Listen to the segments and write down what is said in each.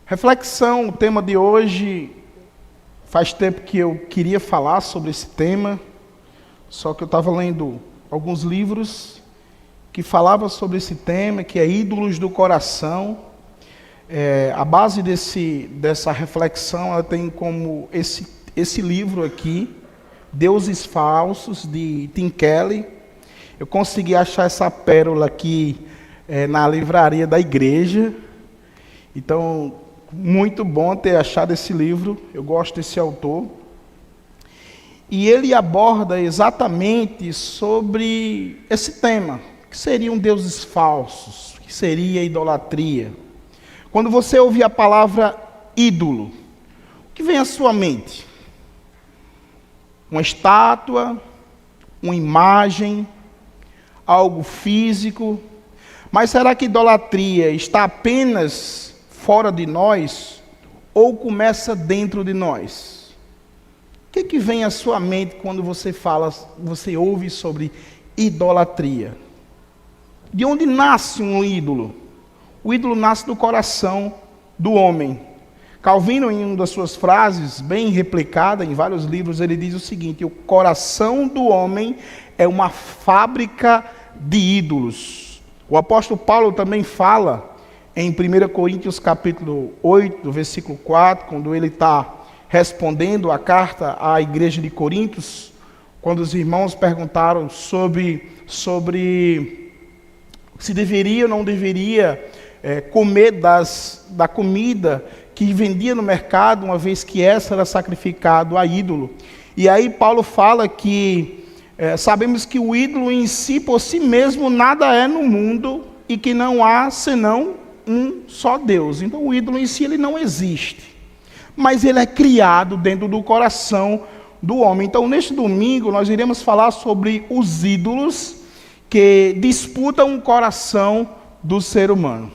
Reflexão, o tema de hoje, faz tempo que eu queria falar sobre esse tema, só que eu estava lendo alguns livros que falavam sobre esse tema, que é ídolos do coração. A base dessa reflexão, ela tem como esse livro aqui, Deuses Falsos, de Tim Keller. Eu consegui achar essa pérola aqui na livraria da igreja, então muito bom ter achado esse livro, eu gosto desse autor. E ele aborda exatamente sobre esse tema, que seriam deuses falsos, que seria idolatria. Quando você ouve a palavra ídolo, o que vem à sua mente? Uma estátua, uma imagem, algo físico. Mas será que idolatria está apenas fora de nós ou começa dentro de nós? O que vem à sua mente quando você ouve sobre idolatria? De onde nasce um ídolo? O ídolo nasce do coração do homem. Calvino, em uma das suas frases, bem replicada em vários livros, ele diz o seguinte: o coração do homem é uma fábrica de ídolos. O apóstolo Paulo também fala em 1 Coríntios capítulo 8, versículo 4, quando ele está respondendo a carta à igreja de Coríntios, quando os irmãos perguntaram sobre se deveria ou não deveria comer da comida que vendia no mercado, uma vez que essa era sacrificado a ídolo. E aí Paulo fala que sabemos que o ídolo em si, por si mesmo, nada é no mundo e que não há senão um só Deus. Então o ídolo em si ele não existe, mas ele é criado dentro do coração do homem. Então neste domingo nós iremos falar sobre os ídolos que disputam o coração do ser humano.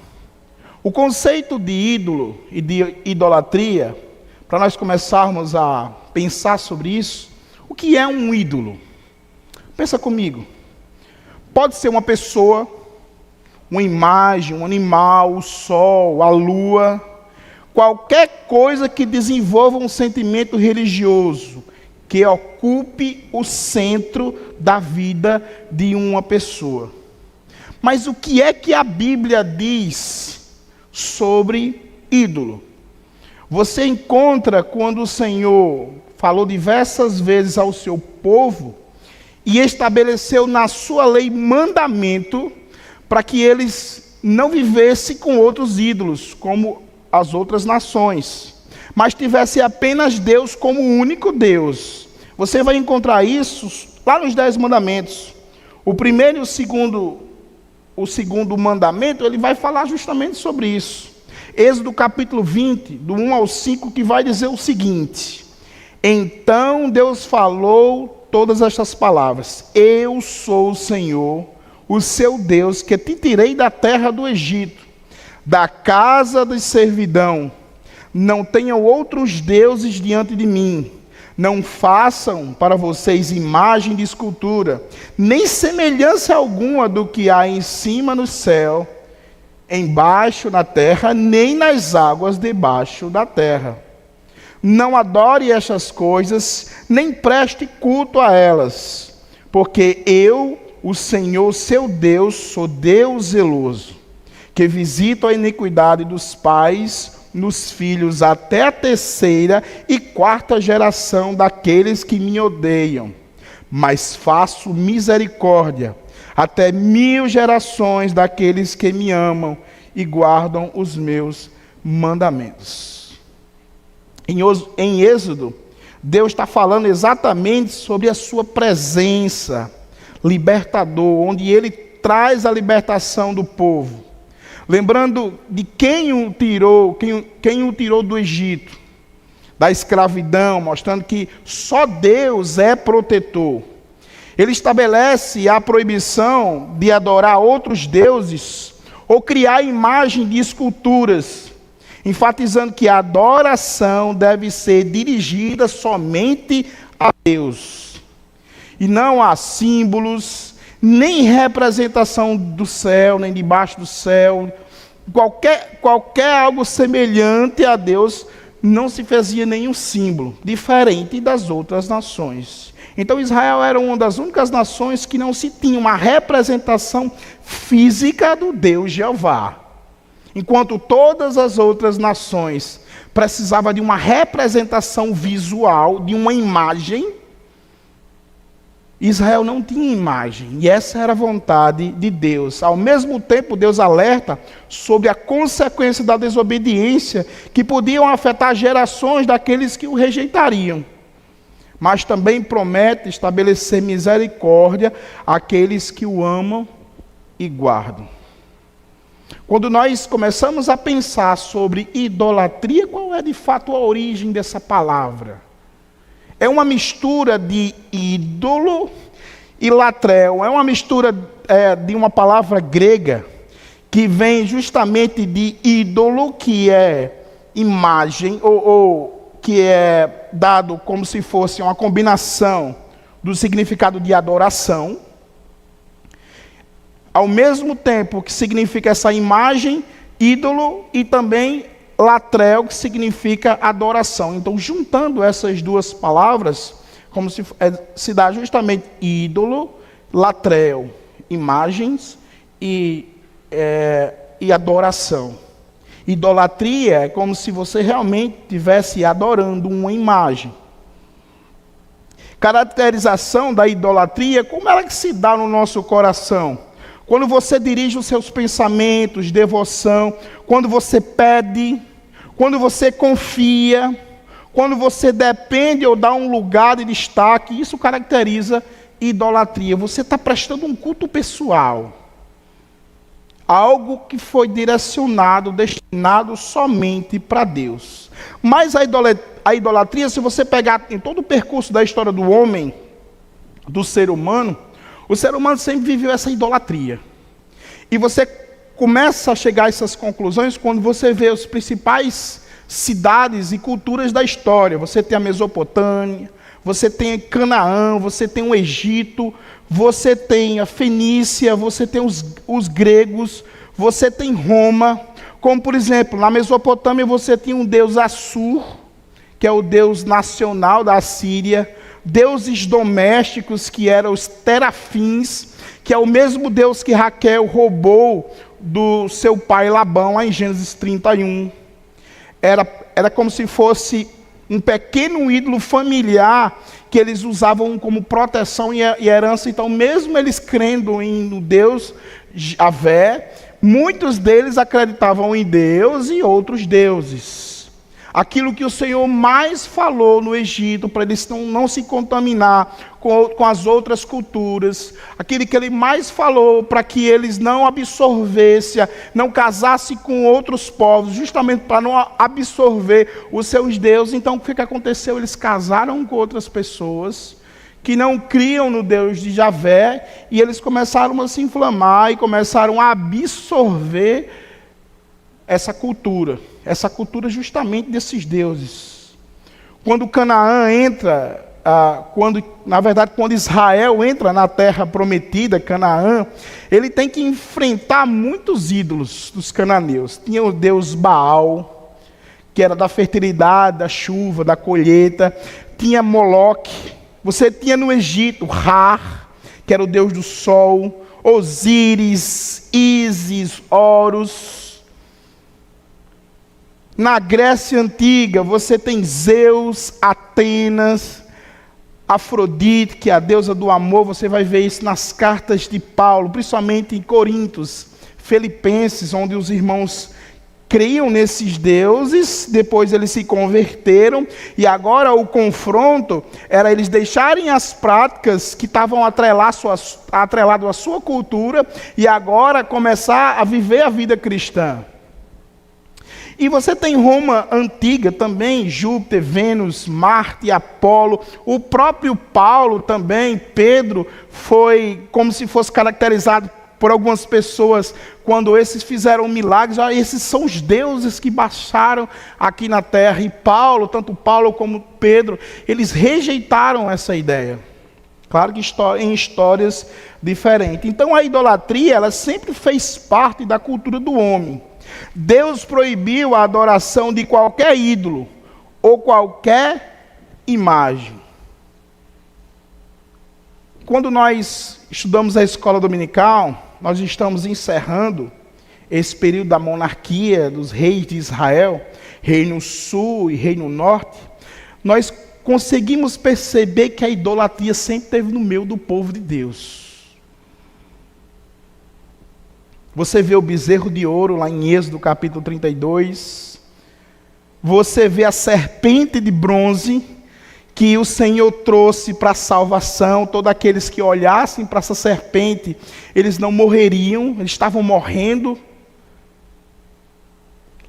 O conceito de ídolo e de idolatria, para nós começarmos a pensar sobre isso, o que é um ídolo? Pensa comigo. Pode ser uma pessoa, uma imagem, um animal, o sol, a lua, qualquer coisa que desenvolva um sentimento religioso, que ocupe o centro da vida de uma pessoa. Mas o que é que a Bíblia diz sobre ídolo? Você encontra quando o Senhor falou diversas vezes ao seu povo e estabeleceu na sua lei mandamento para que eles não vivessem com outros ídolos, como as outras nações, mas tivesse apenas Deus como o único Deus. Você vai encontrar isso lá nos 10 mandamentos. O primeiro e o segundo mandamento, ele vai falar justamente sobre isso. Êxodo capítulo 20, do 1 ao 5, que vai dizer o seguinte: então Deus falou todas estas palavras: eu sou o Senhor, o seu Deus, que te tirei da terra do Egito, da casa de servidão. Não tenham outros deuses diante de mim. Não façam para vocês imagem de escultura, nem semelhança alguma do que há em cima no céu, embaixo na terra, nem nas águas debaixo da terra. Não adore estas coisas, nem preste culto a elas, porque eu, o Senhor seu Deus, sou Deus zeloso, que visito a iniquidade dos pais nos filhos até a 3ª e 4ª geração daqueles que me odeiam, mas faço misericórdia até 1000 gerações daqueles que me amam e guardam os meus mandamentos. Em Êxodo, Deus está falando exatamente sobre a sua presença libertador, onde ele traz a libertação do povo. Lembrando de quem o tirou do Egito, da escravidão, mostrando que só Deus é protetor. Ele estabelece a proibição de adorar outros deuses ou criar imagem de esculturas, enfatizando que a adoração deve ser dirigida somente a Deus, e não a símbolos, nem representação do céu, nem debaixo do céu, qualquer algo semelhante a Deus não se fazia nenhum símbolo, diferente das outras nações. Então Israel era uma das únicas nações que não se tinha uma representação física do Deus Jeová. Enquanto todas as outras nações precisavam de uma representação visual, de uma imagem, Israel não tinha imagem, e essa era a vontade de Deus. Ao mesmo tempo, Deus alerta sobre a consequência da desobediência, que podiam afetar gerações daqueles que o rejeitariam. Mas também promete estabelecer misericórdia àqueles que o amam e guardam. Quando nós começamos a pensar sobre idolatria, qual é de fato a origem dessa palavra? É uma mistura de ídolo e latreu. É uma mistura de uma palavra grega que vem justamente de ídolo, que é imagem, ou que é dado como se fosse uma combinação do significado de adoração. Ao mesmo tempo que significa essa imagem, ídolo, e também latreu, que significa adoração. Então, juntando essas duas palavras, como se dá justamente ídolo, latreu, imagens e adoração. Idolatria é como se você realmente estivesse adorando uma imagem. Caracterização da idolatria, como ela que se dá no nosso coração? Quando você dirige os seus pensamentos, devoção, quando você pede, quando você confia, quando você depende ou dá um lugar de destaque, isso caracteriza idolatria. Você está prestando um culto pessoal, algo que foi direcionado, destinado somente para Deus. Mas a idolatria, se você pegar em todo o percurso da história do homem, do ser humano, o ser humano sempre viveu essa idolatria. E você começa a chegar a essas conclusões quando você vê as principais cidades e culturas da história. Você tem a Mesopotâmia, você tem Canaã, você tem o Egito, você tem a Fenícia, você tem os gregos, você tem Roma. Como, por exemplo, na Mesopotâmia você tinha um deus Assur, que é o deus nacional da Assíria, deuses domésticos, que eram os terafins, que é o mesmo Deus que Raquel roubou do seu pai Labão, lá em Gênesis 31. Era como se fosse um pequeno ídolo familiar que eles usavam como proteção e herança. Então, mesmo eles crendo no Deus Javé, muitos deles acreditavam em Deus e outros deuses. Aquilo que o Senhor mais falou no Egito, para eles não se contaminar com as outras culturas. Aquilo que Ele mais falou para que eles não absorvessem, não casassem com outros povos, justamente para não absorver os seus deuses. Então, o que aconteceu? Eles casaram com outras pessoas que não criam no Deus de Javé, e eles começaram a se inflamar e começaram a absorver essa cultura justamente desses deuses. Quando Canaã entra, quando Israel entra na terra prometida, Canaã, ele tem que enfrentar muitos ídolos dos cananeus. Tinha o deus Baal, que era da fertilidade, da chuva, da colheita. Tinha Moloque. Você tinha no Egito Ra, que era o deus do sol, Osíris, Ísis, Horus. Na Grécia Antiga, você tem Zeus, Atenas, Afrodite, que é a deusa do amor. Você vai ver isso nas cartas de Paulo, principalmente em Coríntios, Filipenses, onde os irmãos criam nesses deuses, depois eles se converteram, e agora o confronto era eles deixarem as práticas que estavam atreladas à sua cultura, e agora começar a viver a vida cristã. E você tem Roma antiga também, Júpiter, Vênus, Marte, Apolo. O próprio Paulo também, Pedro, foi como se fosse caracterizado por algumas pessoas quando esses fizeram milagres. Esses são os deuses que baixaram aqui na terra. E Paulo, tanto Paulo como Pedro, eles rejeitaram essa ideia. Claro que em histórias diferentes. Então a idolatria, ela sempre fez parte da cultura do homem. Deus proibiu a adoração de qualquer ídolo ou qualquer imagem. Quando nós estudamos a escola dominical, nós estamos encerrando esse período da monarquia dos reis de Israel, Reino Sul e Reino Norte. Nós conseguimos perceber que a idolatria sempre esteve no meio do povo de Deus. Você vê o bezerro de ouro lá em Êxodo capítulo 32. Você vê a serpente de bronze que o Senhor trouxe para a salvação. Todos aqueles que olhassem para essa serpente, eles não morreriam, eles estavam morrendo.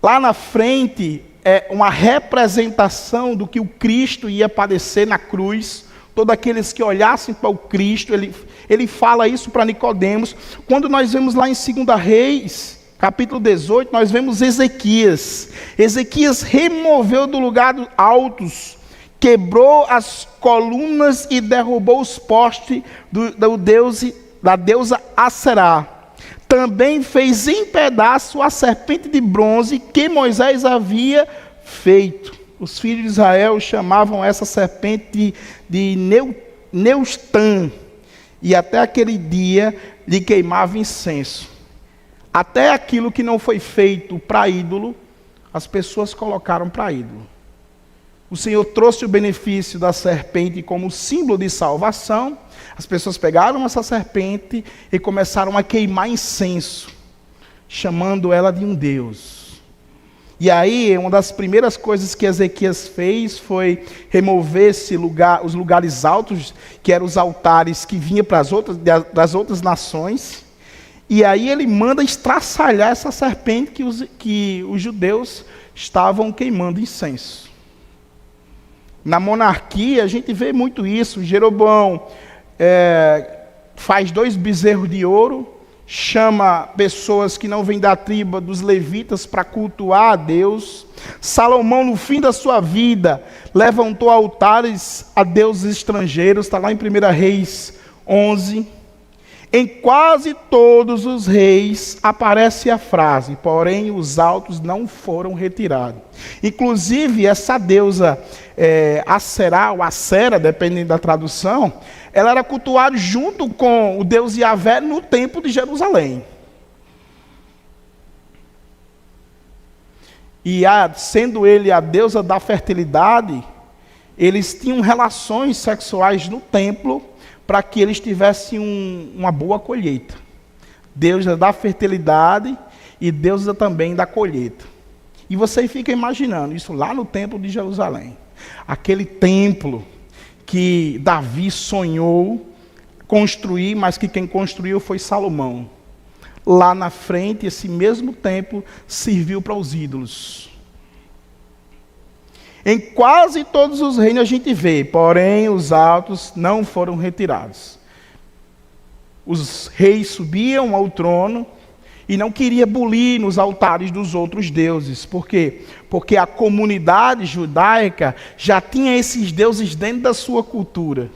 Lá na frente é uma representação do que o Cristo ia padecer na cruz. Todos aqueles que olhassem para o Cristo, ele fala isso para Nicodemos. Quando nós vemos lá em 2 Reis, capítulo 18, nós vemos Ezequias. Ezequias removeu do lugar dos altos, quebrou as colunas e derrubou os postes da deusa Aserá. Também fez em pedaço a serpente de bronze que Moisés havia feito. Os filhos de Israel chamavam essa serpente de Neustã, e até aquele dia lhe queimava incenso. Até aquilo que não foi feito para ídolo, as pessoas colocaram para ídolo. O Senhor trouxe o benefício da serpente como símbolo de salvação. As pessoas pegaram essa serpente e começaram a queimar incenso, chamando ela de um deus. E aí, uma das primeiras coisas que Ezequias fez foi remover os lugares altos, que eram os altares que vinham das outras nações. E aí ele manda estraçalhar essa serpente que os judeus estavam queimando incenso. Na monarquia, a gente vê muito isso. Jeroboão faz 2 bezerros de ouro, chama pessoas que não vêm da tribo dos levitas para cultuar a Deus. Salomão, no fim da sua vida, levantou altares a deuses estrangeiros, está lá em 1 Reis 11. Em quase todos os reis aparece a frase, porém os altos não foram retirados. Inclusive, essa deusa Aserá, ou Acera, dependendo da tradução, ela era cultuada junto com o Deus Yahvé no templo de Jerusalém. E sendo ele a deusa da fertilidade, eles tinham relações sexuais no templo para que eles tivessem uma boa colheita. Deus é da fertilidade e Deus é também da colheita. E você fica imaginando isso lá no templo de Jerusalém. Aquele templo que Davi sonhou construir, mas que quem construiu foi Salomão. Lá na frente, esse mesmo templo serviu para os ídolos. Em quase todos os reinos a gente vê, porém os altos não foram retirados. Os reis subiam ao trono e não queriam bulir nos altares dos outros deuses. Por quê? Porque a comunidade judaica já tinha esses deuses dentro da sua cultura.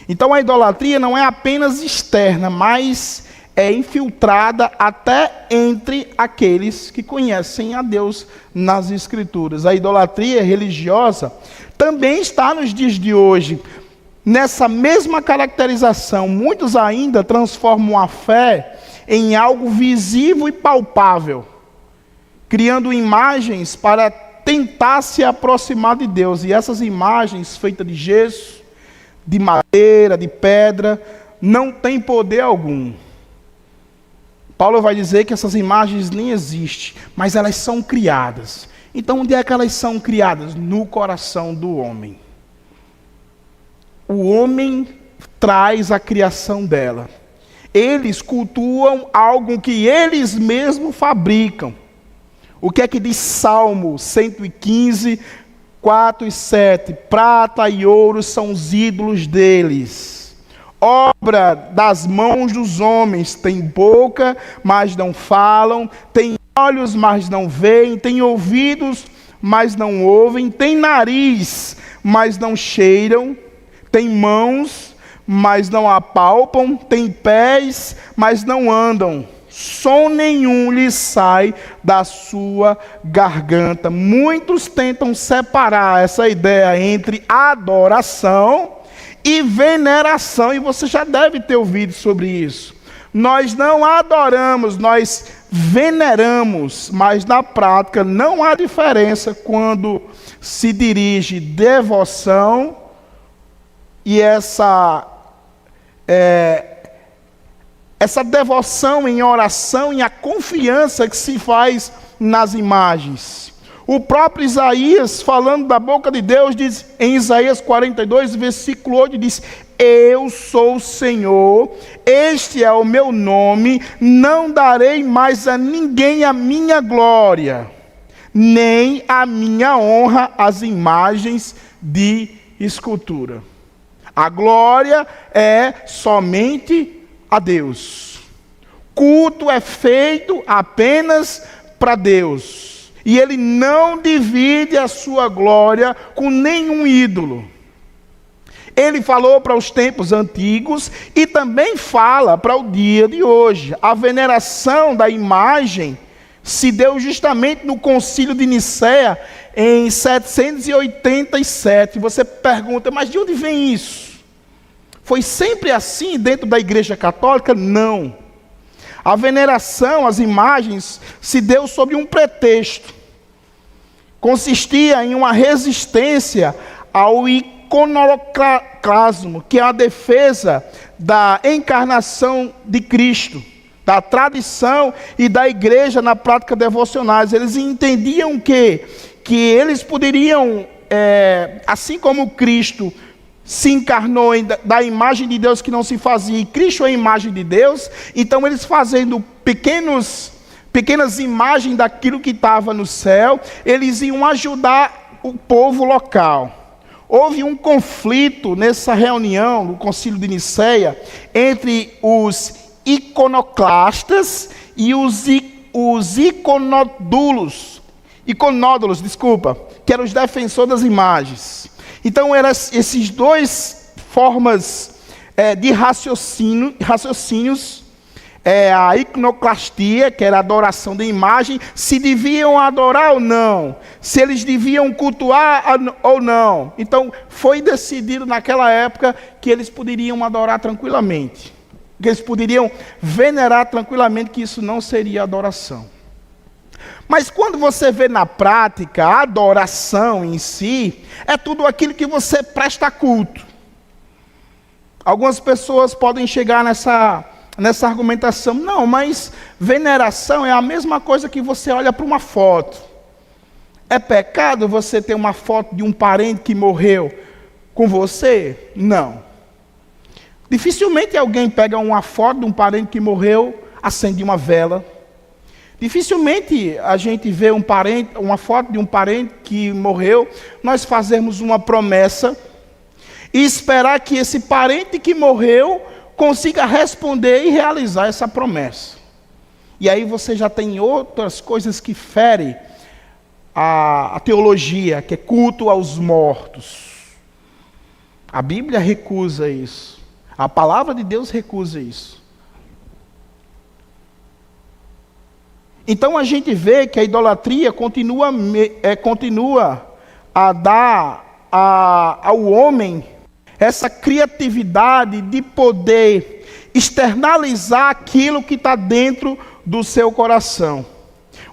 Então a idolatria não é apenas externa, mas é infiltrada até entre aqueles que conhecem a Deus nas Escrituras. A idolatria religiosa também está nos dias de hoje. Nessa mesma caracterização, muitos ainda transformam a fé em algo visível e palpável, criando imagens para tentar se aproximar de Deus. E essas imagens feitas de gesso, de madeira, de pedra, não têm poder algum. Paulo vai dizer que essas imagens nem existem, mas elas são criadas. Então, onde é que elas são criadas? No coração do homem. O homem traz a criação dela. Eles cultuam algo que eles mesmos fabricam. O que é que diz Salmo 115, 4 e 7? Prata e ouro são os ídolos deles. Obra das mãos dos homens, tem boca, mas não falam, tem olhos, mas não veem, tem ouvidos, mas não ouvem, tem nariz, mas não cheiram, tem mãos, mas não apalpam, tem pés, mas não andam, som nenhum lhe sai da sua garganta. Muitos tentam separar essa ideia entre adoração e veneração, e você já deve ter ouvido sobre isso. Nós não adoramos, nós veneramos, mas na prática não há diferença quando se dirige devoção e essa devoção em oração e a confiança que se faz nas imagens. O próprio Isaías, falando da boca de Deus, diz em Isaías 42, versículo 8, diz: eu sou o Senhor, este é o meu nome, não darei mais a ninguém a minha glória, nem a minha honra às imagens de escultura. A glória é somente a Deus. Culto é feito apenas para Deus. E Ele não divide a sua glória com nenhum ídolo. Ele falou para os tempos antigos e também fala para o dia de hoje. A veneração da imagem se deu justamente no Concílio de Nicéia em 787. Você pergunta, mas de onde vem isso? Foi sempre assim dentro da Igreja Católica? Não. A veneração às imagens se deu sob um pretexto. Consistia em uma resistência ao iconoclasmo, que é a defesa da encarnação de Cristo, da tradição e da igreja na prática devocionais. Eles entendiam que eles poderiam, assim como Cristo se encarnou da imagem de Deus que não se fazia, e Cristo é a imagem de Deus, então eles fazendo pequenas imagens daquilo que estava no céu, eles iam ajudar o povo local. Houve um conflito nessa reunião, no Concílio de Nicéia, entre os iconoclastas e os iconódulos, que eram os defensores das imagens. Então, eram esses dois formas de raciocínios, a iconoclastia, que era a adoração da imagem, se deviam adorar ou não, se eles deviam cultuar ou não. Então, foi decidido naquela época que eles poderiam adorar tranquilamente, que eles poderiam venerar tranquilamente, que isso não seria adoração. Mas quando você vê na prática, a adoração em si, é tudo aquilo que você presta culto. Algumas pessoas podem chegar nessa argumentação, não, mas veneração é a mesma coisa que você olha para uma foto. É pecado você ter uma foto de um parente que morreu com você? Não. Dificilmente alguém pega uma foto de um parente que morreu, acende uma vela. Dificilmente a gente vê uma foto de um parente que morreu, nós fazemos uma promessa e esperar que esse parente que morreu consiga responder e realizar essa promessa. E aí você já tem outras coisas que ferem a teologia, que é culto aos mortos. A Bíblia recusa isso. A palavra de Deus recusa isso. Então a gente vê que a idolatria continua a dar ao homem essa criatividade de poder externalizar aquilo que está dentro do seu coração.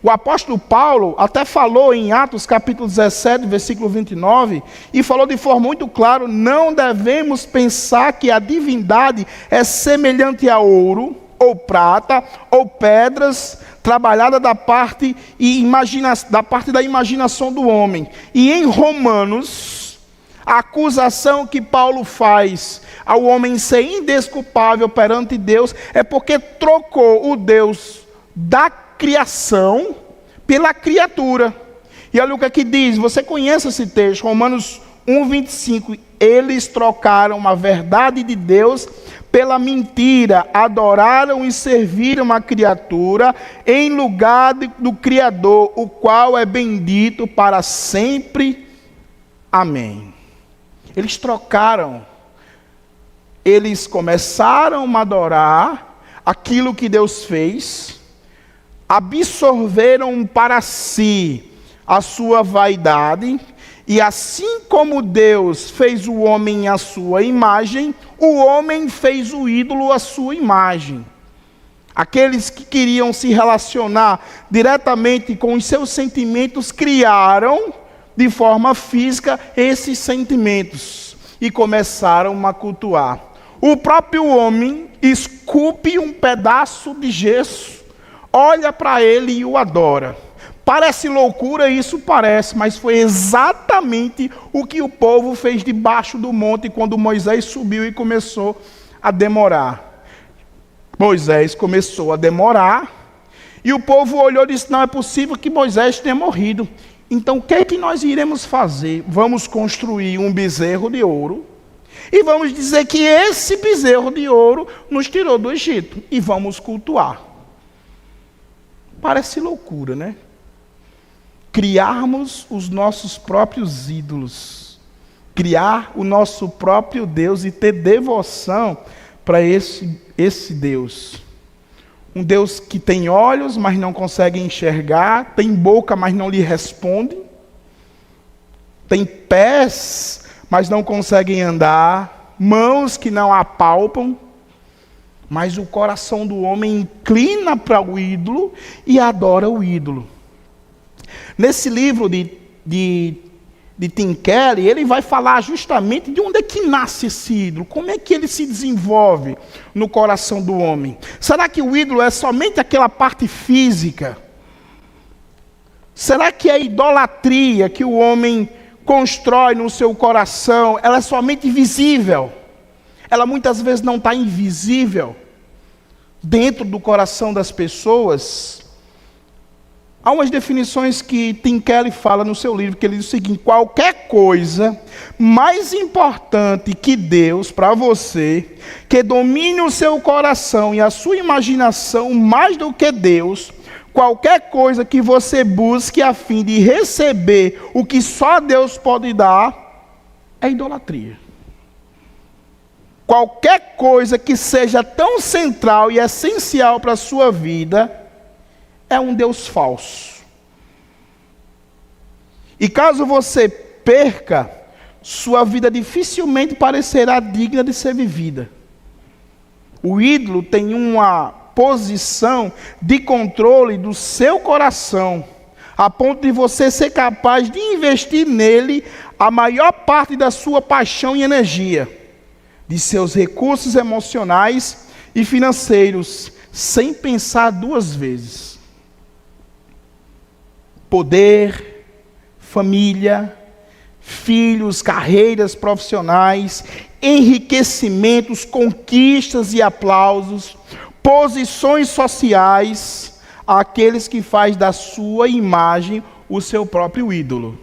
O apóstolo Paulo até falou em Atos capítulo 17, versículo 29, e falou de forma muito clara: não devemos pensar que a divindade é semelhante a ouro, ou prata, ou pedras, trabalhada da parte da imaginação do homem. E em Romanos, a acusação que Paulo faz ao homem ser indesculpável perante Deus é porque trocou o Deus da criação pela criatura. E olha o que aqui diz, você conhece esse texto, Romanos 1:25. Eles trocaram a verdade de Deus pela mentira, adoraram e serviram a criatura em lugar do Criador, o qual é bendito para sempre. Amém. Eles trocaram. Eles começaram a adorar aquilo que Deus fez, absorveram para si a sua vaidade, e assim como Deus fez o homem à sua imagem, o homem fez o ídolo à sua imagem. Aqueles que queriam se relacionar diretamente com os seus sentimentos, criaram de forma física esses sentimentos e começaram a cultuar. O próprio homem esculpe um pedaço de gesso, olha para ele e o adora. Parece loucura, isso parece, mas foi exatamente o que o povo fez debaixo do monte quando Moisés subiu e começou a demorar. Moisés começou a demorar e o povo olhou e disse: não é possível que Moisés tenha morrido. Então o que é que nós iremos fazer? Vamos construir um bezerro de ouro e vamos dizer que esse bezerro de ouro nos tirou do Egito e vamos cultuar. Parece loucura, né? Criarmos os nossos próprios ídolos, criar o nosso próprio Deus e ter devoção para esse Deus. Um Deus que tem olhos, mas não consegue enxergar, tem boca, mas não lhe responde, tem pés, mas não conseguem andar, mãos que não apalpam, mas o coração do homem inclina para o ídolo e adora o ídolo. Nesse livro de Tim Keller, ele vai falar justamente de onde é que nasce esse ídolo, como é que ele se desenvolve no coração do homem. Será que o ídolo é somente aquela parte física? Será que a idolatria que o homem constrói no seu coração, ela é somente visível? Ela muitas vezes não está invisível dentro do coração das pessoas. Há umas definições que Tim Keller fala no seu livro, que ele diz o seguinte: qualquer coisa mais importante que Deus para você, que domine o seu coração e a sua imaginação mais do que Deus, qualquer coisa que você busque a fim de receber o que só Deus pode dar, é idolatria. Qualquer coisa que seja tão central e essencial para a sua vida, é um Deus falso. E caso você perca, sua vida dificilmente parecerá digna de ser vivida. O ídolo tem uma posição de controle do seu coração, a ponto de você ser capaz de investir nele a maior parte da sua paixão e energia, de seus recursos emocionais e financeiros, sem pensar duas vezes. Poder, família, filhos, carreiras profissionais, enriquecimentos, conquistas e aplausos, posições sociais, àqueles que faz da sua imagem o seu próprio ídolo.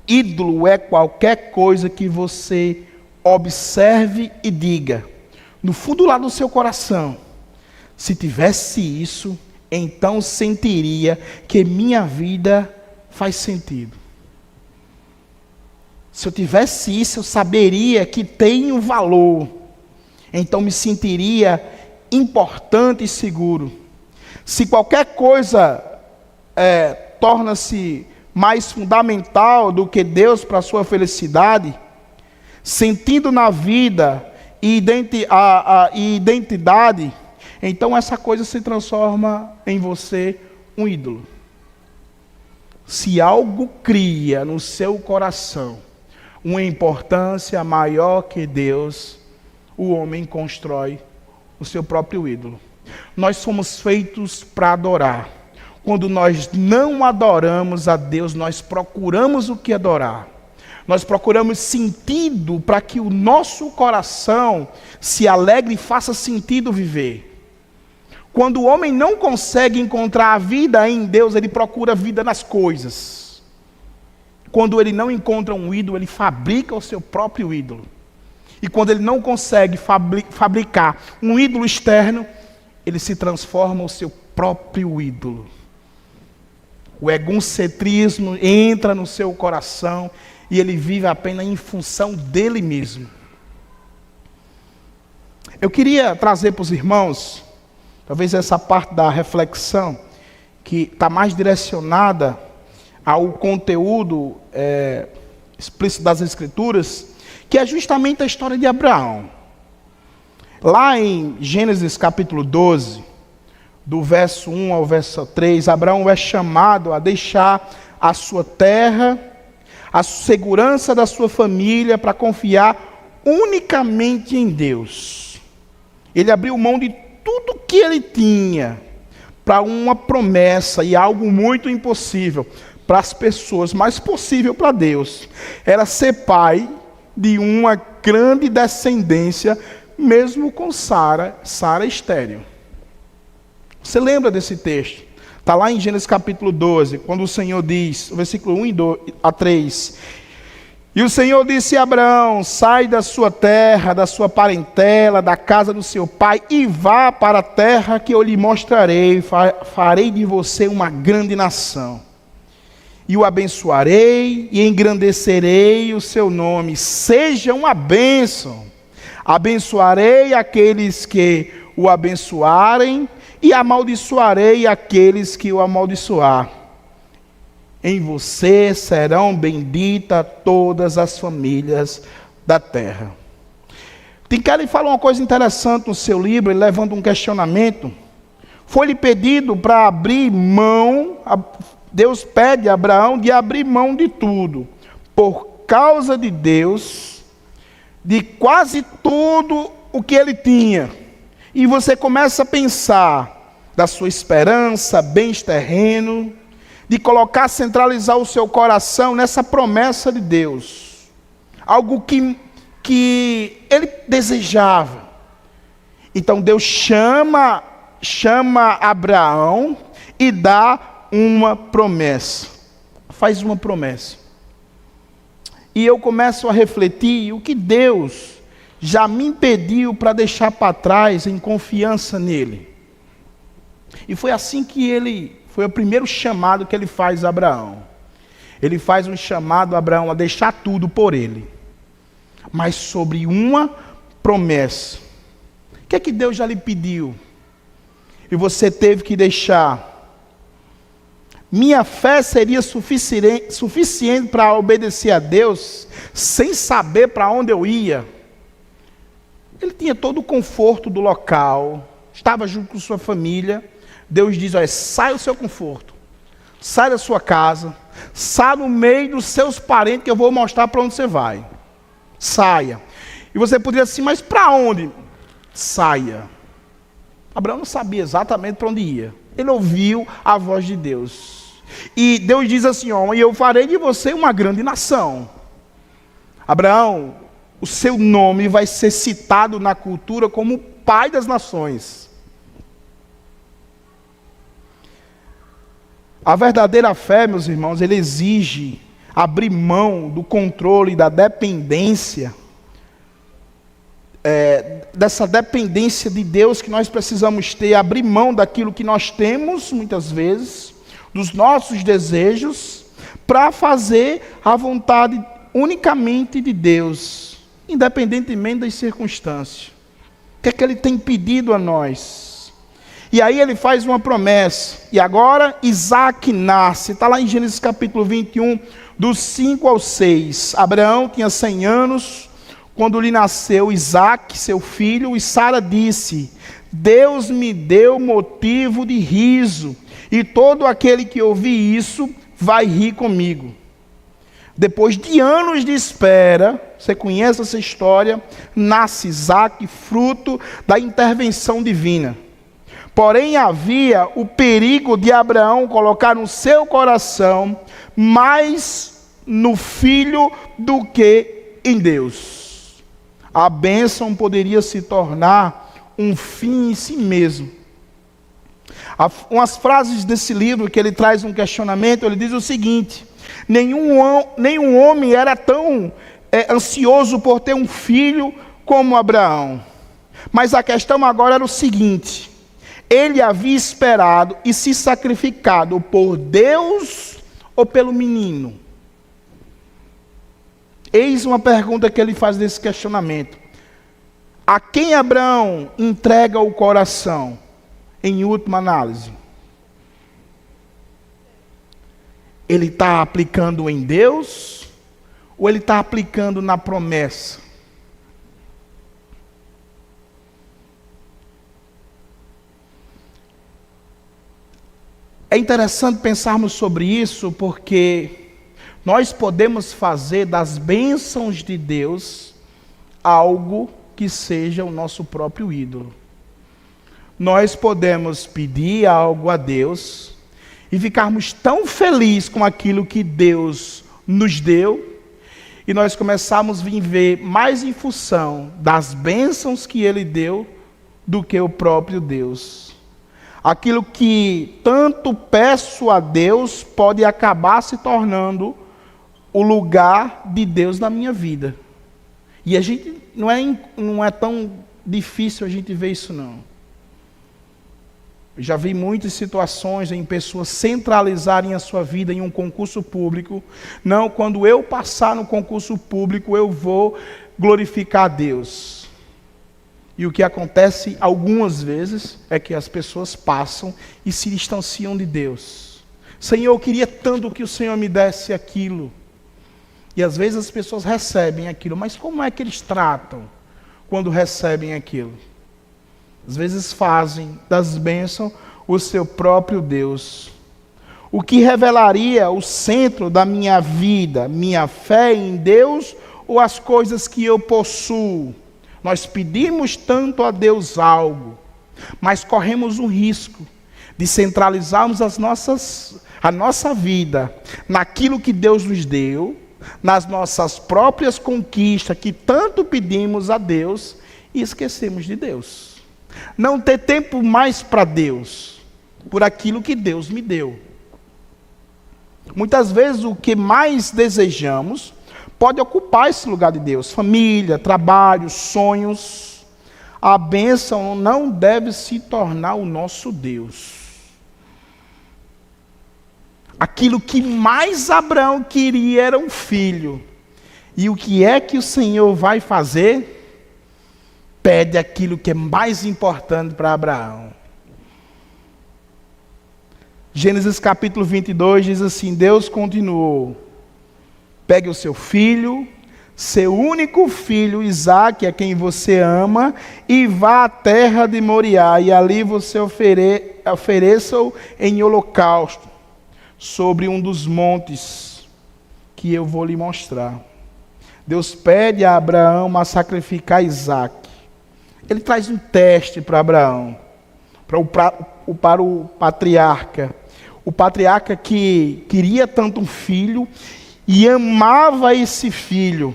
Ídolo é qualquer coisa que você observe e diga, no fundo lá do seu coração: se tivesse isso, então sentiria que minha vida faz sentido. Se eu tivesse isso, eu saberia que tenho valor. Então me sentiria importante e seguro. Se qualquer coisa torna-se mais fundamental do que Deus para a sua felicidade, sentindo na vida e identidade, então essa coisa se transforma em você um ídolo. Se algo cria no seu coração uma importância maior que Deus, o homem constrói o seu próprio ídolo. Nós somos feitos para adorar. Quando nós não adoramos a Deus, nós procuramos o que adorar. Nós procuramos sentido para que o nosso coração se alegre e faça sentido viver. Quando o homem não consegue encontrar a vida em Deus, ele procura a vida nas coisas. Quando ele não encontra um ídolo, ele fabrica o seu próprio ídolo. E quando ele não consegue fabricar um ídolo externo, ele se transforma o seu próprio ídolo. O egocentrismo entra no seu coração e ele vive apenas em função dele mesmo. Eu queria trazer para os irmãos, talvez essa parte da reflexão, que está mais direcionada ao conteúdo explícito das Escrituras, que é justamente a história de Abraão. Lá em Gênesis capítulo 12, do verso 1 ao verso 3, Abraão é chamado a deixar a sua terra, a segurança da sua família, para confiar unicamente em Deus. Ele abriu mão de tudo que ele tinha para uma promessa e algo muito impossível para as pessoas, mas possível para Deus. Era ser pai de uma grande descendência, mesmo com Sara estéril. Você lembra desse texto? Está lá em Gênesis capítulo 12, quando o Senhor diz, versículo 1 a 3. E o Senhor disse a Abraão: sai da sua terra, da sua parentela, da casa do seu pai, e vá para a terra que eu lhe mostrarei. Farei de você uma grande nação. E o abençoarei e engrandecerei o seu nome. Seja uma bênção. Abençoarei aqueles que o abençoarem, e amaldiçoarei aqueles que o amaldiçoar. Em você serão benditas todas as famílias da terra. Tim Keller fala uma coisa interessante no seu livro, ele levanta um questionamento. Foi-lhe pedido para abrir mão, Deus pede a Abraão de abrir mão de tudo, por causa de Deus, de quase tudo o que ele tinha. E você começa a pensar da sua esperança, bens terrenos, de colocar, centralizar o seu coração nessa promessa de Deus. Algo que ele desejava. Então Deus chama Abraão e dá uma promessa. Faz uma promessa. E eu começo a refletir o que Deus já me impediu para deixar para trás em confiança nele. E foi assim que foi o primeiro chamado que ele faz a Abraão. Ele faz um chamado a Abraão a deixar tudo por ele, mas sobre uma promessa. O que é que Deus já lhe pediu e você teve que deixar? Minha fé seria suficiente para obedecer a Deus sem saber para onde eu ia. Ele tinha todo o conforto do local, estava junto com sua família. Deus diz: olha, sai do seu conforto, sai da sua casa, sai no meio dos seus parentes que eu vou mostrar para onde você vai. Saia. E você poderia dizer assim: mas para onde? Saia. Abraão não sabia exatamente para onde ia. Ele ouviu a voz de Deus. E Deus diz assim: ó, e eu farei de você uma grande nação. Abraão, o seu nome vai ser citado na cultura como o pai das nações. A verdadeira fé, meus irmãos, ele exige abrir mão do controle, da dependência, dessa dependência de Deus que nós precisamos ter, abrir mão daquilo que nós temos, muitas vezes, dos nossos desejos, para fazer a vontade unicamente de Deus, independentemente das circunstâncias. O que é que ele tem pedido a nós? E aí ele faz uma promessa. E agora Isaac nasce. Está lá em Gênesis capítulo 21, dos 5 ao 6. Abraão tinha 100 anos quando lhe nasceu Isaac, seu filho, e Sara disse: Deus me deu motivo de riso, e todo aquele que ouvir isso vai rir comigo. Depois de anos de espera, você conhece essa história, nasce Isaac, fruto da intervenção divina. Porém, havia o perigo de Abraão colocar no seu coração mais no filho do que em Deus. A bênção poderia se tornar um fim em si mesmo. Umas frases desse livro que ele traz um questionamento, ele diz o seguinte: nenhum homem era tão ansioso por ter um filho como Abraão. Mas a questão agora era o seguinte: ele havia esperado e se sacrificado por Deus ou pelo menino? Eis uma pergunta que ele faz nesse questionamento. A quem Abraão entrega o coração, em última análise? Ele está aplicando em Deus ou ele está aplicando na promessa? É interessante pensarmos sobre isso porque nós podemos fazer das bênçãos de Deus algo que seja o nosso próprio ídolo. Nós podemos pedir algo a Deus e ficarmos tão felizes com aquilo que Deus nos deu, e nós começarmos a viver mais em função das bênçãos que Ele deu do que o próprio Deus. Aquilo que tanto peço a Deus pode acabar se tornando o lugar de Deus na minha vida. E a gente não é tão difícil a gente ver isso não. Eu já vi muitas situações em pessoas centralizarem a sua vida em um concurso público. Não, quando eu passar no concurso público, eu vou glorificar a Deus. E o que acontece algumas vezes é que as pessoas passam e se distanciam de Deus. Senhor, eu queria tanto que o Senhor me desse aquilo. E às vezes as pessoas recebem aquilo, mas como é que eles tratam quando recebem aquilo? Às vezes fazem das bênçãos o seu próprio Deus. O que revelaria o centro da minha vida, minha fé em Deus ou as coisas que eu possuo? Nós pedimos tanto a Deus algo, mas corremos o risco de centralizarmos a nossa vida naquilo que Deus nos deu, nas nossas próprias conquistas que tanto pedimos a Deus e esquecemos de Deus. Não ter tempo mais para Deus, por aquilo que Deus me deu. Muitas vezes o que mais desejamos pode ocupar esse lugar de Deus. Família, trabalho, sonhos. A bênção não deve se tornar o nosso Deus. Aquilo que mais Abraão queria era um filho. E o que é que o Senhor vai fazer? Pede aquilo que é mais importante para Abraão. Gênesis capítulo 22 diz assim: Deus continuou: pegue o seu filho, seu único filho, Isaque, a quem você ama, e vá à terra de Moriá, e ali você ofereça-o em holocausto, sobre um dos montes que eu vou lhe mostrar. Deus pede a Abraão a sacrificar Isaque. Ele traz um teste para Abraão, para o patriarca. O patriarca que queria tanto um filho e amava esse filho.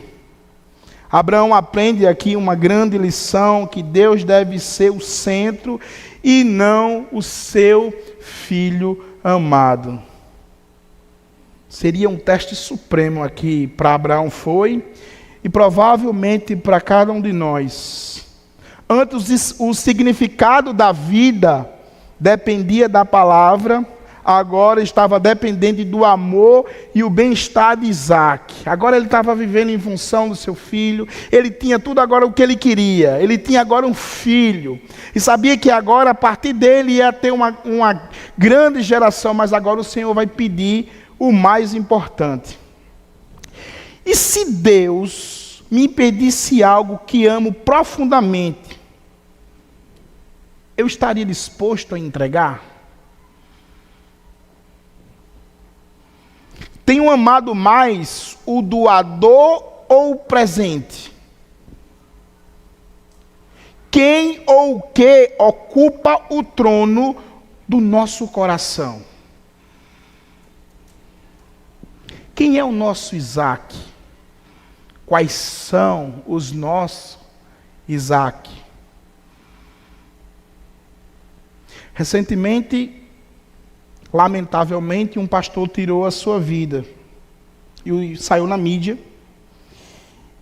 Abraão aprende aqui uma grande lição, que Deus deve ser o centro e não o seu filho amado. Seria um teste supremo aqui para Abraão, foi, e provavelmente para cada um de nós. Antes o significado da vida dependia da palavra, agora estava dependente do amor e o bem-estar de Isaque. Agora ele estava vivendo em função do seu filho, ele tinha tudo agora o que ele queria, ele tinha agora um filho, e sabia que agora a partir dele ia ter uma grande geração, mas agora o Senhor vai pedir o mais importante. E se Deus me pedisse algo que amo profundamente, eu estaria disposto a entregar? Tenho amado mais o doador ou o presente? Quem ou o que ocupa o trono do nosso coração? Quem é o nosso Isaque? Quais são os nossos Isaque? Recentemente, lamentavelmente, um pastor tirou a sua vida e saiu na mídia.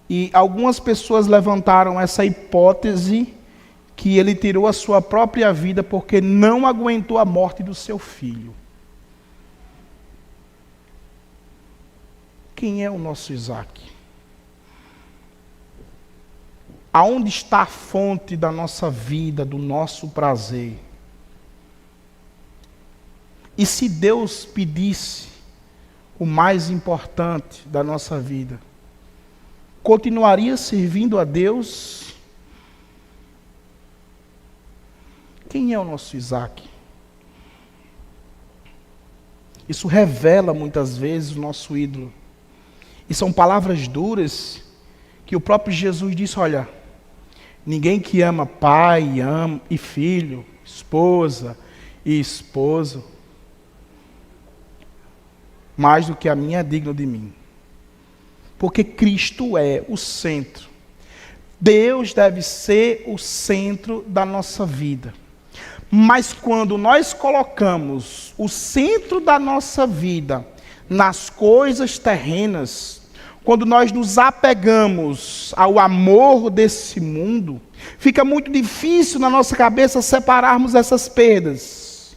E algumas pessoas levantaram essa hipótese que ele tirou a sua própria vida porque não aguentou a morte do seu filho. Quem é o nosso Isaque? Aonde está a fonte da nossa vida, do nosso prazer? E se Deus pedisse o mais importante da nossa vida, continuaria servindo a Deus? Quem é o nosso Isaac? Isso revela muitas vezes o nosso ídolo. E são palavras duras que o próprio Jesus disse: olha, ninguém que ama pai e filho, esposa e esposo, mais do que a mim é digno de mim. Porque Cristo é o centro. Deus deve ser o centro da nossa vida. Mas quando nós colocamos o centro da nossa vida nas coisas terrenas, quando nós nos apegamos ao amor desse mundo, fica muito difícil na nossa cabeça separarmos essas perdas.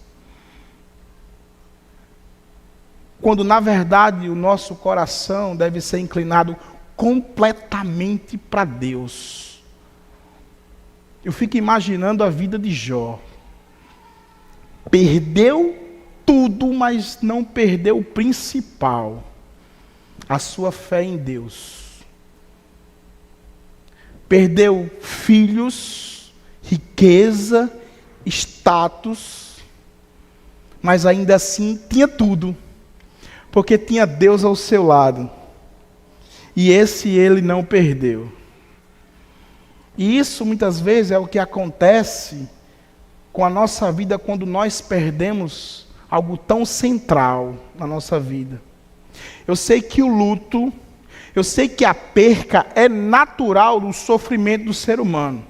Quando na verdade o nosso coração deve ser inclinado completamente para Deus. Eu fico imaginando a vida de Jó. Perdeu tudo, mas não perdeu o principal, a sua fé em Deus. Perdeu filhos, riqueza, status, mas ainda assim tinha tudo, porque tinha Deus ao seu lado. E esse ele não perdeu. E isso muitas vezes é o que acontece com a nossa vida quando nós perdemos algo tão central na nossa vida. Eu sei que o luto, eu sei que a perca é natural do sofrimento do ser humano.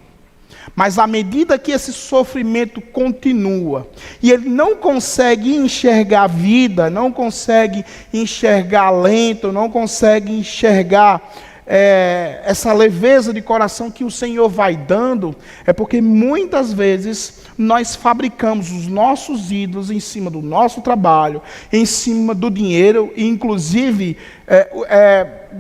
Mas à medida que esse sofrimento continua, e ele não consegue enxergar a vida, não consegue enxergar alento, não consegue enxergar essa leveza de coração que o Senhor vai dando, é porque muitas vezes nós fabricamos os nossos ídolos em cima do nosso trabalho, em cima do dinheiro, e inclusive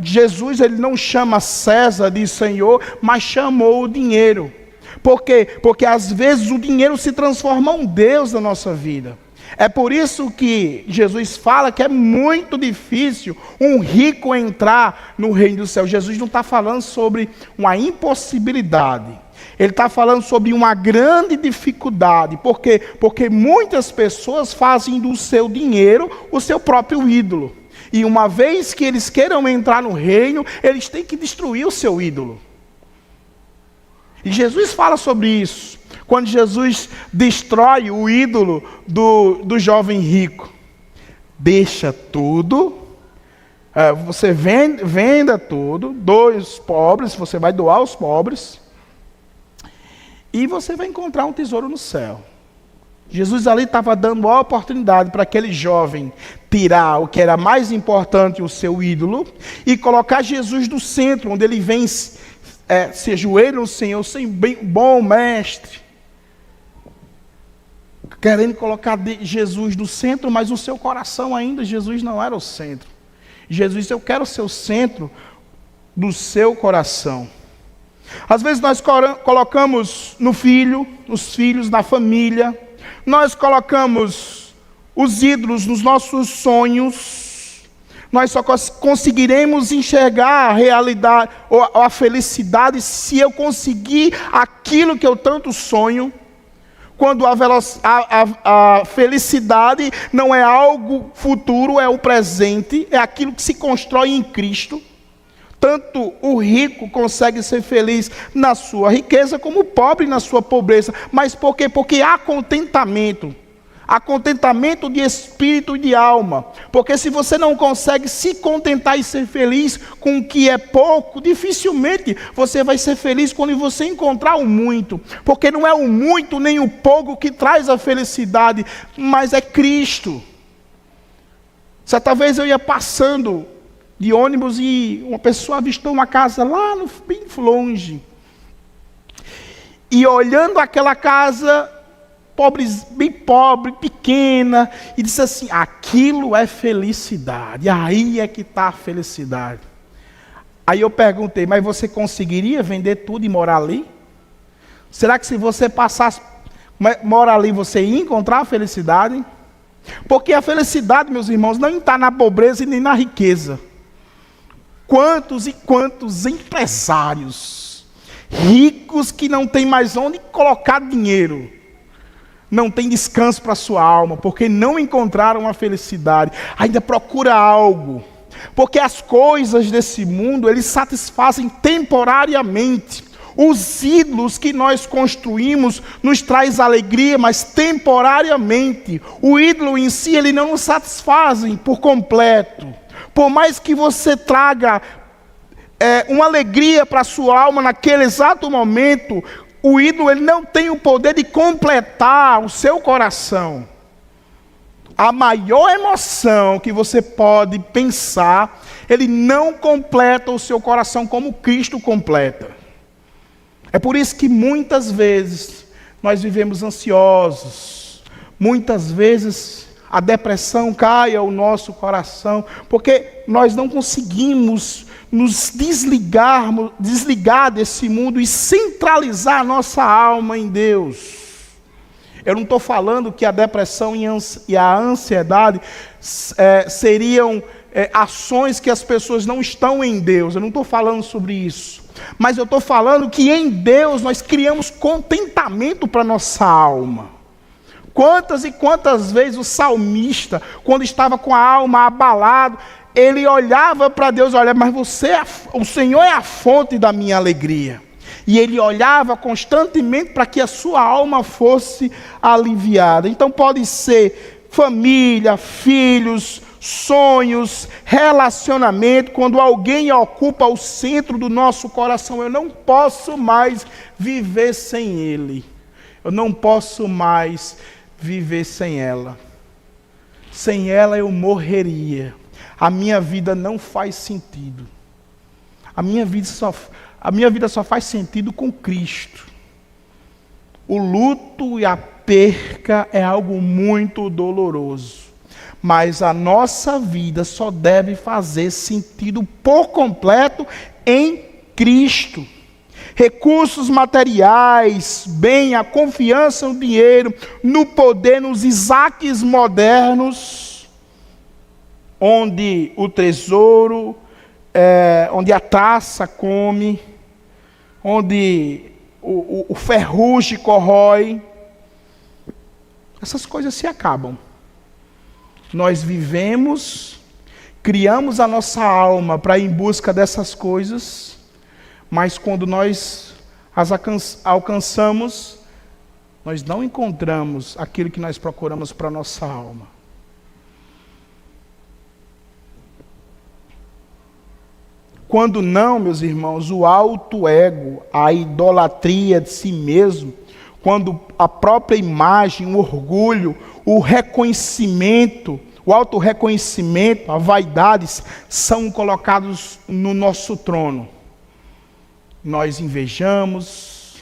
Jesus ele não chama César de Senhor, mas chamou o dinheiro. Por quê? Porque às vezes o dinheiro se transforma em um Deus na nossa vida. É por isso que Jesus fala que é muito difícil um rico entrar no reino do céu. Jesus não está falando sobre uma impossibilidade. Ele está falando sobre uma grande dificuldade. Por quê? Porque muitas pessoas fazem do seu dinheiro o seu próprio ídolo. E uma vez que eles queiram entrar no reino, eles têm que destruir o seu ídolo. E Jesus fala sobre isso. Quando Jesus destrói o ídolo do jovem rico. Deixa tudo. Você venda tudo. Doe os pobres. Você vai doar aos pobres. E você vai encontrar um tesouro no céu. Jesus ali estava dando a oportunidade para aquele jovem tirar o que era mais importante, o seu ídolo, e colocar Jesus no centro, onde ele vem se ajoelha no Senhor, sem bom mestre. Querendo colocar Jesus no centro, mas o seu coração ainda, Jesus não era o centro. Jesus, eu quero ser o centro do seu coração. Às vezes nós colocamos no filho, nos filhos, na família. Nós colocamos os ídolos nos nossos sonhos. Nós só conseguiremos enxergar a realidade ou a felicidade se eu conseguir aquilo que eu tanto sonho. Quando a felicidade não é algo futuro, é o presente, é aquilo que se constrói em Cristo. Tanto o rico consegue ser feliz na sua riqueza, como o pobre na sua pobreza. Mas por quê? Porque há contentamento. Há contentamento de espírito e de alma. Porque se você não consegue se contentar e ser feliz com o que é pouco, dificilmente você vai ser feliz quando você encontrar o muito. Porque não é o muito nem o pouco que traz a felicidade, mas é Cristo. Certa vez eu ia passando de ônibus e uma pessoa avistou uma casa lá bem longe. E olhando aquela casa, bem pobre, pequena, e disse assim: aquilo é felicidade, aí é que está a felicidade. Aí eu perguntei, mas você conseguiria vender tudo e morar ali? Será que se você passasse, morar ali, você ia encontrar a felicidade? Porque a felicidade, meus irmãos, não está na pobreza e nem na riqueza. Quantos e quantos empresários ricos que não têm mais onde colocar dinheiro, não tem descanso para a sua alma, porque não encontraram a felicidade, ainda procura algo. Porque as coisas desse mundo, eles satisfazem temporariamente. Os ídolos que nós construímos nos traz alegria, mas temporariamente. O ídolo em si, ele não nos satisfaz por completo. Por mais que você traga uma alegria para a sua alma naquele exato momento, o ídolo ele não tem o poder de completar o seu coração. A maior emoção que você pode pensar, ele não completa o seu coração como Cristo completa. É por isso que muitas vezes nós vivemos ansiosos, muitas vezes a depressão cai ao nosso coração, porque nós não conseguimos nos desligar desse mundo e centralizar a nossa alma em Deus. Eu não estou falando que a depressão e a ansiedade seriam ações que as pessoas não estão em Deus. Eu não estou falando sobre isso. Mas eu estou falando que em Deus nós criamos contentamento para a nossa alma. Quantas e quantas vezes o salmista, quando estava com a alma abalado, ele olhava para Deus, olha, mas o Senhor é a fonte da minha alegria. E ele olhava constantemente para que a sua alma fosse aliviada. Então pode ser família, filhos, sonhos, relacionamento. Quando alguém ocupa o centro do nosso coração, eu não posso mais viver sem ele. Eu não posso mais viver sem ela. Sem ela eu morreria. A minha vida não faz sentido. A minha vida só faz sentido com Cristo. O luto e a perca é algo muito doloroso. Mas a nossa vida só deve fazer sentido por completo em Cristo. Recursos materiais, bem, a confiança no dinheiro, no poder, nos Isaques modernos, onde o tesouro, onde a traça come, onde o ferrugem corrói, essas coisas se acabam. Nós vivemos, criamos a nossa alma para ir em busca dessas coisas, mas quando nós as alcançamos, nós não encontramos aquilo que nós procuramos para a nossa alma. Quando não, meus irmãos, o alto ego, a idolatria de si mesmo, quando a própria imagem, o orgulho, o reconhecimento, o autorreconhecimento, a vaidade são colocados no nosso trono. Nós invejamos,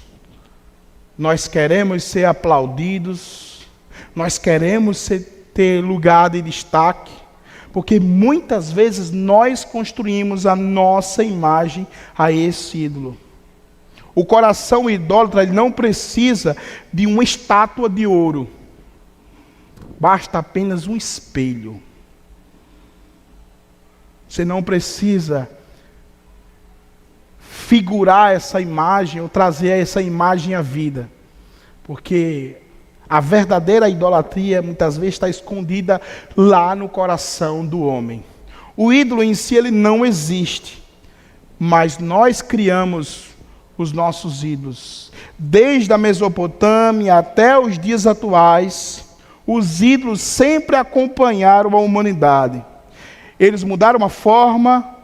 nós queremos ser aplaudidos, nós queremos ter lugar de destaque, porque muitas vezes nós construímos a nossa imagem a esse ídolo. O coração idólatra ele não precisa de uma estátua de ouro. Basta apenas um espelho. Você não precisa figurar essa imagem ou trazer essa imagem à vida. Porque a verdadeira idolatria muitas vezes está escondida lá no coração do homem. O ídolo em si ele não existe, mas nós criamos os nossos ídolos. Desde a Mesopotâmia até os dias atuais, os ídolos sempre acompanharam a humanidade. Eles mudaram a forma,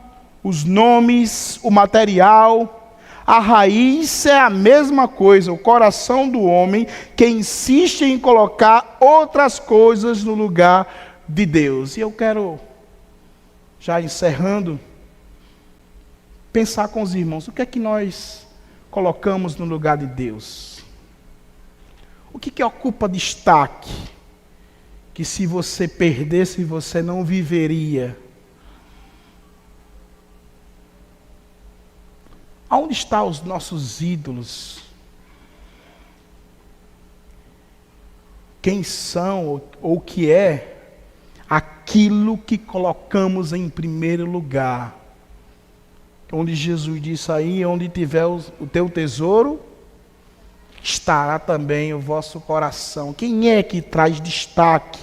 os nomes, o material. A raiz é a mesma coisa, o coração do homem que insiste em colocar outras coisas no lugar de Deus. E eu quero, já encerrando, pensar com os irmãos, o que é que nós colocamos no lugar de Deus? O que ocupa destaque? Que se você perdesse, você não viveria. Aonde estão os nossos ídolos? Quem são ou o que é aquilo que colocamos em primeiro lugar? Onde Jesus disse aí, onde tiver o teu tesouro, estará também o vosso coração. Quem é que traz destaque?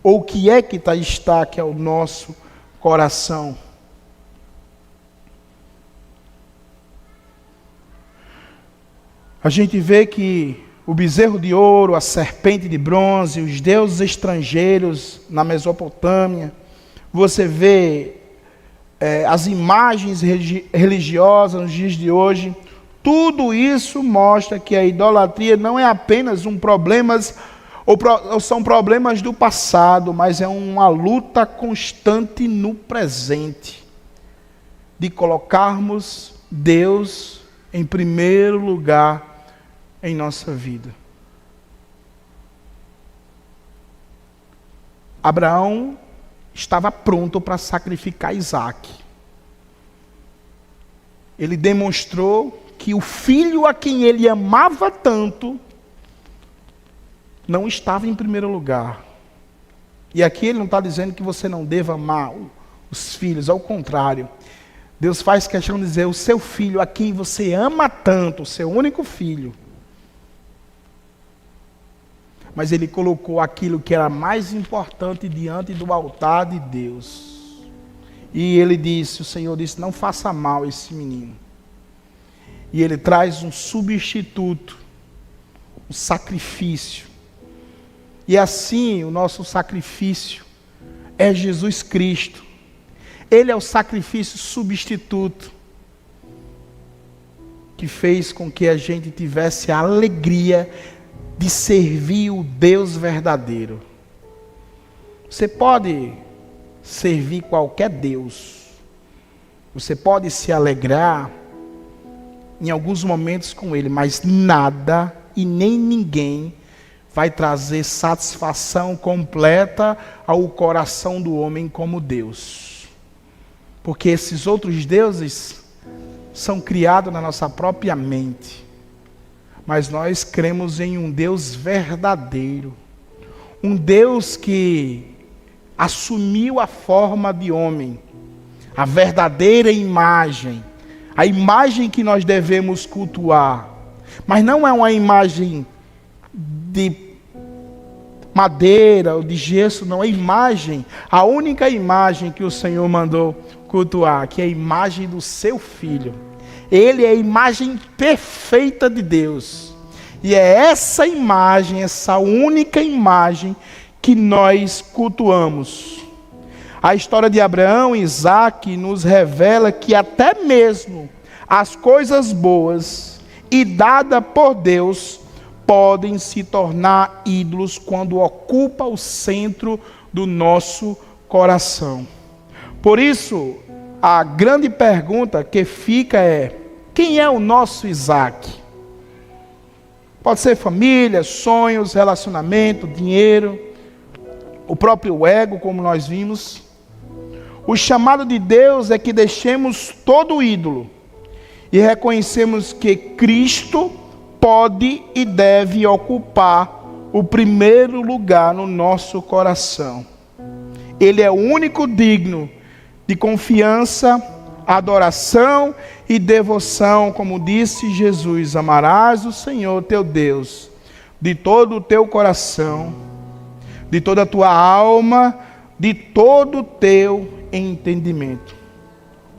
Ou o que é que traz destaque ao nosso coração? A gente vê que o bezerro de ouro, a serpente de bronze, os deuses estrangeiros na Mesopotâmia, você vê as imagens religiosas nos dias de hoje, tudo isso mostra que a idolatria não é apenas um problema, ou são problemas do passado, mas é uma luta constante no presente, de colocarmos Deus em primeiro lugar em nossa vida. Abraão estava pronto para sacrificar Isaque. Ele demonstrou que o filho a quem ele amava tanto não estava em primeiro lugar. E aqui ele não está dizendo que você não deva amar os filhos, ao contrário. Deus faz questão de dizer, o seu filho a quem você ama tanto, o seu único filho. Mas ele colocou aquilo que era mais importante diante do altar de Deus. E ele disse, o Senhor disse, não faça mal a esse menino. E ele traz um substituto, um sacrifício. E assim o nosso sacrifício é Jesus Cristo. Ele é o sacrifício substituto que fez com que a gente tivesse a alegria de servir o Deus verdadeiro. Você pode servir qualquer Deus. Você pode se alegrar em alguns momentos com Ele, mas nada e nem ninguém vai trazer satisfação completa ao coração do homem como Deus. Porque esses outros deuses são criados na nossa própria mente. Mas nós cremos em um Deus verdadeiro. Um Deus que assumiu a forma de homem. A verdadeira imagem. A imagem que nós devemos cultuar. Mas não é uma imagem de madeira ou de gesso, não. É imagem, a única imagem que o Senhor mandou cultuar, que é a imagem do seu Filho. Ele é a imagem perfeita de Deus. E é essa imagem, essa única imagem que nós cultuamos. A história de Abraão e Isaque nos revela que até mesmo as coisas boas e dadas por Deus podem se tornar ídolos quando ocupa o centro do nosso coração. Por isso, a grande pergunta que fica é: quem é o nosso Isaque? Pode ser família, sonhos, relacionamento, dinheiro, o próprio ego, como nós vimos. O chamado de Deus é que deixemos todo ídolo e reconhecemos que Cristo pode e deve ocupar o primeiro lugar no nosso coração. Ele é o único digno de confiança, adoração e devoção, como disse Jesus: amarás o Senhor teu Deus de todo o teu coração, de toda a tua alma, de todo o teu entendimento.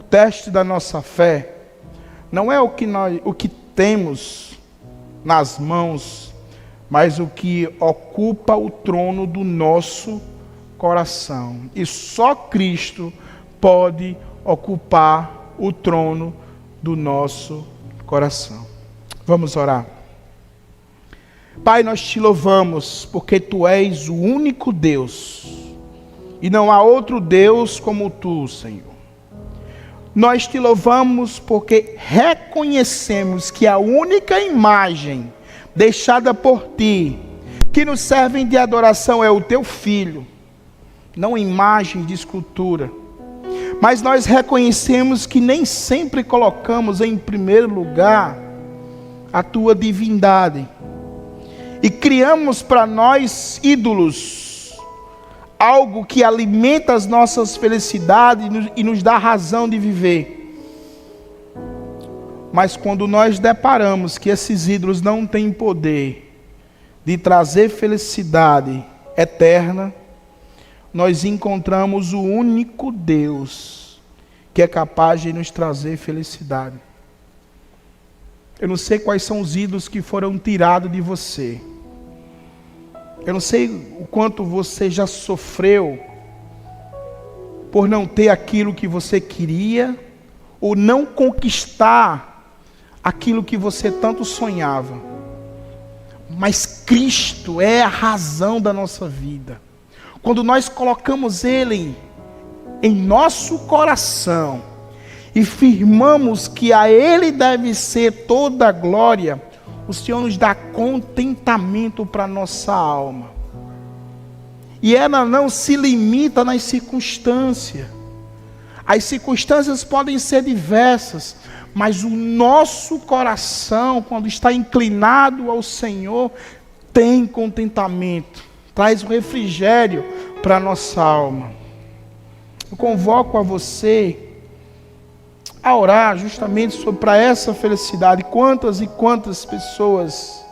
O teste da nossa fé não é o que temos nas mãos, mas o que ocupa o trono do nosso coração. E só Cristo pode ocupar o trono do nosso coração. Vamos orar. Pai, nós te louvamos porque tu és o único Deus e não há outro Deus como tu, Senhor. Nós te louvamos porque reconhecemos que a única imagem deixada por ti, que nos serve de adoração, é o teu Filho, não imagem de escultura. Mas nós reconhecemos que nem sempre colocamos em primeiro lugar a tua divindade. E criamos para nós ídolos, algo que alimenta as nossas felicidades e nos dá razão de viver. Mas quando nós deparamos que esses ídolos não têm poder de trazer felicidade eterna, nós encontramos o único Deus que é capaz de nos trazer felicidade. Eu não sei quais são os ídolos que foram tirados de você. Eu não sei o quanto você já sofreu por não ter aquilo que você queria, ou não conquistar aquilo que você tanto sonhava. Mas Cristo é a razão da nossa vida. Quando nós colocamos Ele em nosso coração e firmamos que a Ele deve ser toda a glória, o Senhor nos dá contentamento para a nossa alma. E ela não se limita nas circunstâncias. As circunstâncias podem ser diversas, mas o nosso coração, quando está inclinado ao Senhor, tem contentamento, traz um refrigério para a nossa alma. Eu convoco a você a orar justamente para essa felicidade. Quantas e quantas pessoas,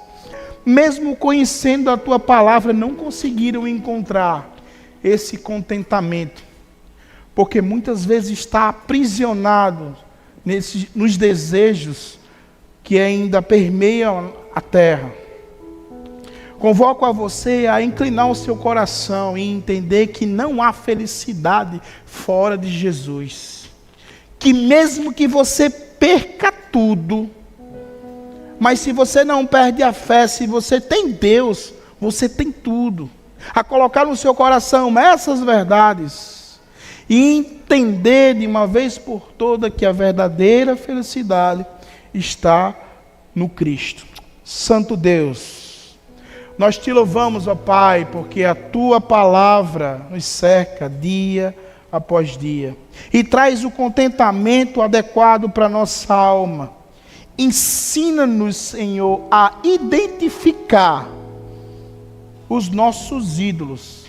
mesmo conhecendo a tua palavra, não conseguiram encontrar esse contentamento, porque muitas vezes está aprisionado nos desejos que ainda permeiam a terra. Convoco a você a inclinar o seu coração e entender que não há felicidade fora de Jesus. Que mesmo que você perca tudo, mas se você não perde a fé, se você tem Deus, você tem tudo. A colocar no seu coração essas verdades e entender de uma vez por toda que a verdadeira felicidade está no Cristo. Santo Deus, nós te louvamos, ó Pai, porque a tua palavra nos cerca dia após dia e traz o contentamento adequado para a nossa alma. Ensina-nos, Senhor, a identificar os nossos ídolos,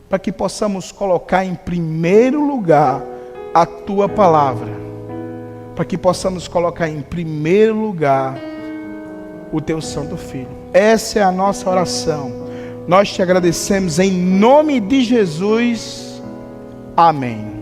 para que possamos colocar em primeiro lugar a tua palavra, para que possamos colocar em primeiro lugar o teu Santo Filho. Essa é a nossa oração. Nós te agradecemos em nome de Jesus. Amém.